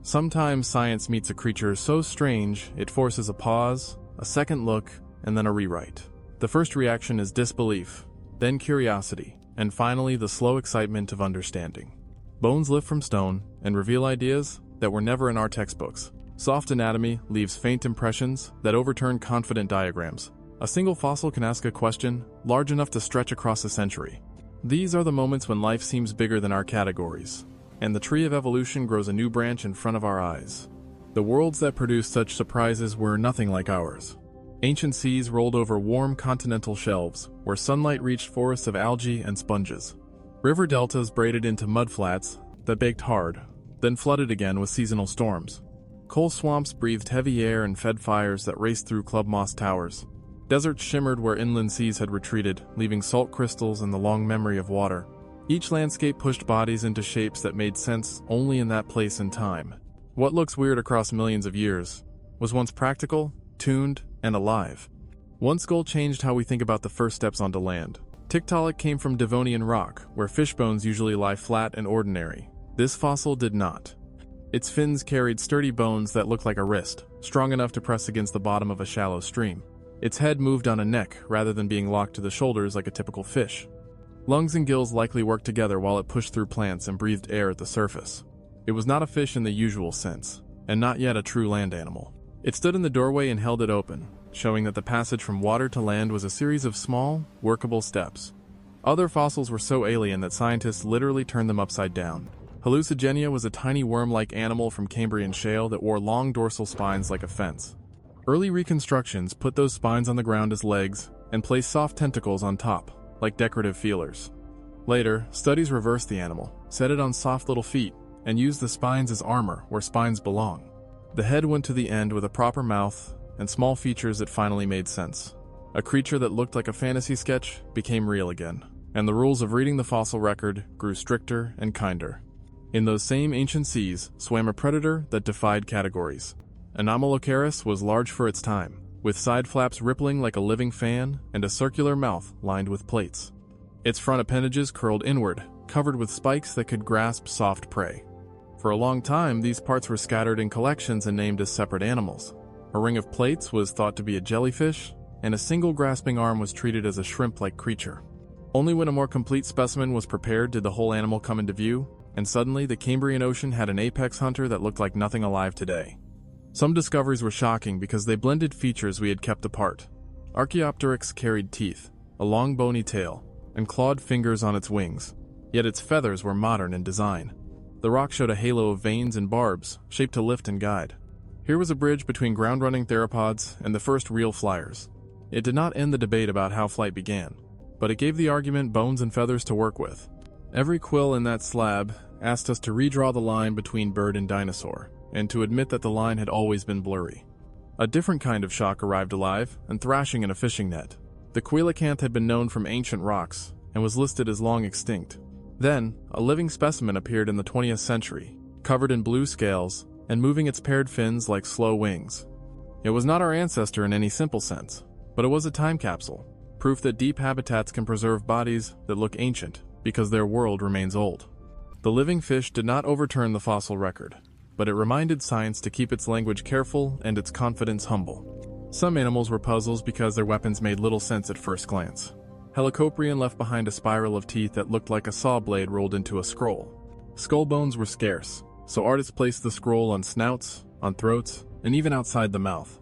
Sometimes science meets a creature so strange it forces a pause, a second look, and then a rewrite. The first reaction is disbelief, then curiosity, and finally the slow excitement of understanding. Bones lift from stone and reveal ideas that were never in our textbooks. Soft anatomy leaves faint impressions that overturn confident diagrams. A single fossil can ask a question large enough to stretch across a century. These are the moments when life seems bigger than our categories, and the tree of evolution grows a new branch in front of our eyes. The worlds that produced such surprises were nothing like ours. Ancient seas rolled over warm continental shelves, where sunlight reached forests of algae and sponges. River deltas braided into mudflats that baked hard, then flooded again with seasonal storms. Coal swamps breathed heavy air and fed fires that raced through club moss towers. Deserts shimmered where inland seas had retreated, leaving salt crystals in the long memory of water. Each landscape pushed bodies into shapes that made sense only in that place and time. What looks weird across millions of years was once practical, tuned, and alive. One skull changed how we think about the first steps onto land. Tiktaalik came from Devonian rock, where fish bones usually lie flat and ordinary. This fossil did not. Its fins carried sturdy bones that looked like a wrist, strong enough to press against the bottom of a shallow stream. Its head moved on a neck rather than being locked to the shoulders like a typical fish. Lungs and gills likely worked together while it pushed through plants and breathed air at the surface. It was not a fish in the usual sense, and not yet a true land animal. It stood in the doorway and held it open, showing that the passage from water to land was a series of small, workable steps. Other fossils were so alien that scientists literally turned them upside down. Hallucigenia was a tiny worm-like animal from Cambrian shale that wore long dorsal spines like a fence. Early reconstructions put those spines on the ground as legs and placed soft tentacles on top, like decorative feelers. Later, studies reversed the animal, set it on soft little feet, and used the spines as armor where spines belong. The head went to the end with a proper mouth and small features that finally made sense. A creature that looked like a fantasy sketch became real again, and the rules of reading the fossil record grew stricter and kinder. In those same ancient seas swam a predator that defied categories. Anomalocaris was large for its time, with side flaps rippling like a living fan and a circular mouth lined with plates. Its front appendages curled inward, covered with spikes that could grasp soft prey. For a long time, these parts were scattered in collections and named as separate animals. A ring of plates was thought to be a jellyfish, and a single grasping arm was treated as a shrimp-like creature. Only when a more complete specimen was prepared did the whole animal come into view, and suddenly the Cambrian Ocean had an apex hunter that looked like nothing alive today. Some discoveries were shocking because they blended features we had kept apart. Archaeopteryx carried teeth, a long bony tail, and clawed fingers on its wings, yet its feathers were modern in design. The rock showed a halo of veins and barbs, shaped to lift and guide. Here was a bridge between ground-running theropods and the first real flyers. It did not end the debate about how flight began, but it gave the argument bones and feathers to work with. Every quill in that slab asked us to redraw the line between bird and dinosaur, and to admit that the line had always been blurry. A different kind of shock arrived alive and thrashing in a fishing net. The coelacanth had been known from ancient rocks and was listed as long extinct. Then, a living specimen appeared in the 20th century, covered in blue scales and moving its paired fins like slow wings. It was not our ancestor in any simple sense, but it was a time capsule, proof that deep habitats can preserve bodies that look ancient because their world remains old. The living fish did not overturn the fossil record, but it reminded science to keep its language careful and its confidence humble. Some animals were puzzles because their weapons made little sense at first glance. Helicoprion left behind a spiral of teeth that looked like a saw blade rolled into a scroll. Skull bones were scarce, so artists placed the scroll on snouts, on throats, and even outside the mouth.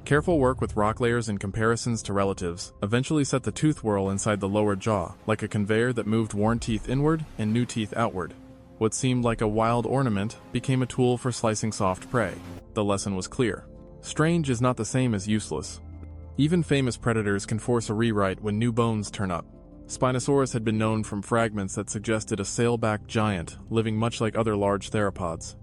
Careful work with rock layers and comparisons to relatives eventually set the tooth whorl inside the lower jaw, like a conveyor that moved worn teeth inward and new teeth outward. What seemed like a wild ornament became a tool for slicing soft prey. The lesson was clear. Strange is not the same as useless. Even famous predators can force a rewrite when new bones turn up. Spinosaurus had been known from fragments that suggested a sailback giant living much like other large theropods.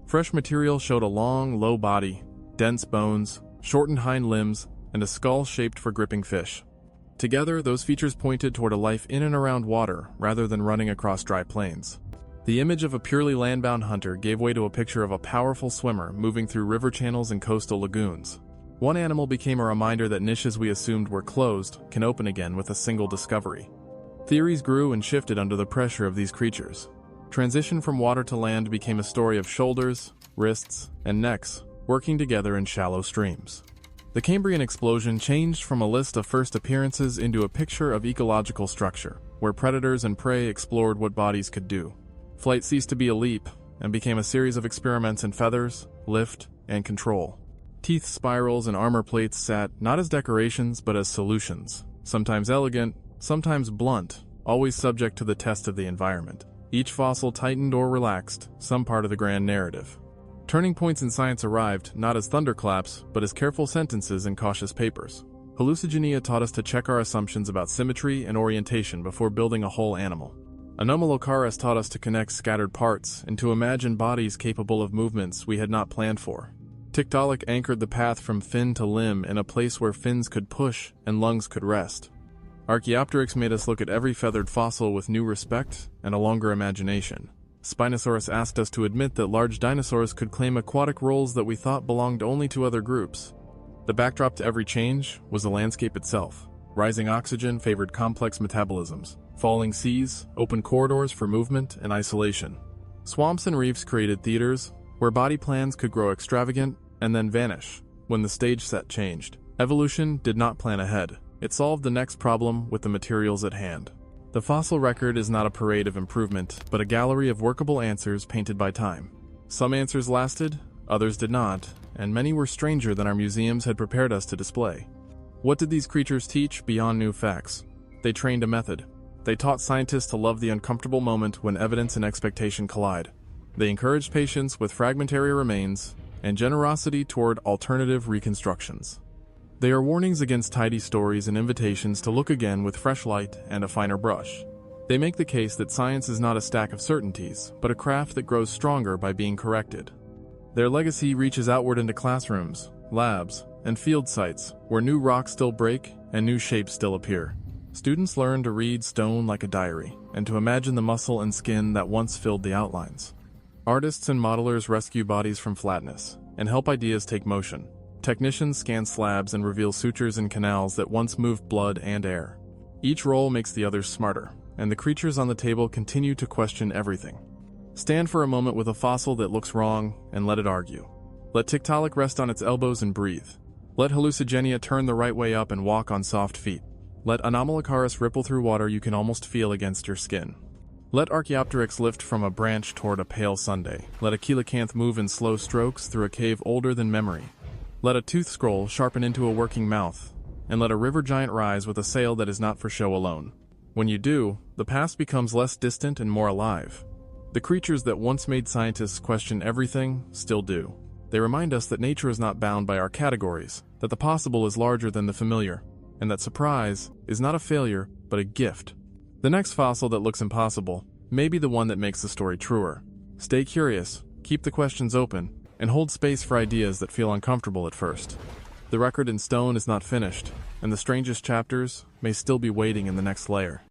Fresh material showed a long, low body, dense bones, shortened hind limbs, and a skull shaped for gripping fish. Together, those features pointed toward a life in and around water rather than running across dry plains. The image of a purely landbound hunter gave way to a picture of a powerful swimmer moving through river channels and coastal lagoons. One animal became a reminder that niches we assumed were closed can open again with a single discovery. Theories grew and shifted under the pressure of these creatures. Transition from water to land became a story of shoulders, wrists, and necks, working together in shallow streams. The Cambrian explosion changed from a list of first appearances into a picture of ecological structure, where predators and prey explored what bodies could do. Flight ceased to be a leap, and became a series of experiments in feathers, lift, and control. Teeth spirals and armor plates sat not as decorations but as solutions, sometimes elegant, sometimes blunt, always subject to the test of the environment. Each fossil tightened or relaxed some part of the grand narrative. Turning points in science arrived not as thunderclaps but as careful sentences in cautious papers. Hallucigenia taught us to check our assumptions about symmetry and orientation before building a whole animal. Anomalocaris taught us to connect scattered parts and to imagine bodies capable of movements we had not planned for. Tiktaalik anchored the path from fin to limb in a place where fins could push and lungs could rest. Archaeopteryx made us look at every feathered fossil with new respect and a longer imagination. Spinosaurus asked us to admit that large dinosaurs could claim aquatic roles that we thought belonged only to other groups. The backdrop to every change was the landscape itself. Rising oxygen favored complex metabolisms. Falling seas opened corridors for movement and isolation. Swamps and reefs created theaters where body plans could grow extravagant and then vanish when the stage set changed. Evolution did not plan ahead. It solved the next problem with the materials at hand. The fossil record is not a parade of improvement, but a gallery of workable answers painted by time. Some answers lasted, others did not, and many were stranger than our museums had prepared us to display. What did these creatures teach beyond new facts? They trained a method. They taught scientists to love the uncomfortable moment when evidence and expectation collide. They encouraged patience with fragmentary remains and generosity toward alternative reconstructions. They are warnings against tidy stories and invitations to look again with fresh light and a finer brush. They make the case that science is not a stack of certainties, but a craft that grows stronger by being corrected. Their legacy reaches outward into classrooms, labs, and field sites where new rocks still break and new shapes still appear. Students learn to read stone like a diary and to imagine the muscle and skin that once filled the outlines. Artists and modelers rescue bodies from flatness and help ideas take motion. Technicians scan slabs and reveal sutures and canals that once moved blood and air. Each role makes the others smarter, and the creatures on the table continue to question everything. Stand for a moment with a fossil that looks wrong and let it argue. Let Tiktaalik rest on its elbows and breathe. Let Hallucigenia turn the right way up and walk on soft feet. Let Anomalocaris ripple through water you can almost feel against your skin. Let Archaeopteryx lift from a branch toward a pale Sunday. Let a coelacanth move in slow strokes through a cave older than memory. Let a tooth scroll sharpen into a working mouth. And let a river giant rise with a sail that is not for show alone. When you do, the past becomes less distant and more alive. The creatures that once made scientists question everything still do. They remind us that nature is not bound by our categories, that the possible is larger than the familiar, and that surprise is not a failure, but a gift. The next fossil that looks impossible may be the one that makes the story truer. Stay curious, keep the questions open, and hold space for ideas that feel uncomfortable at first. The record in stone is not finished, and the strangest chapters may still be waiting in the next layer.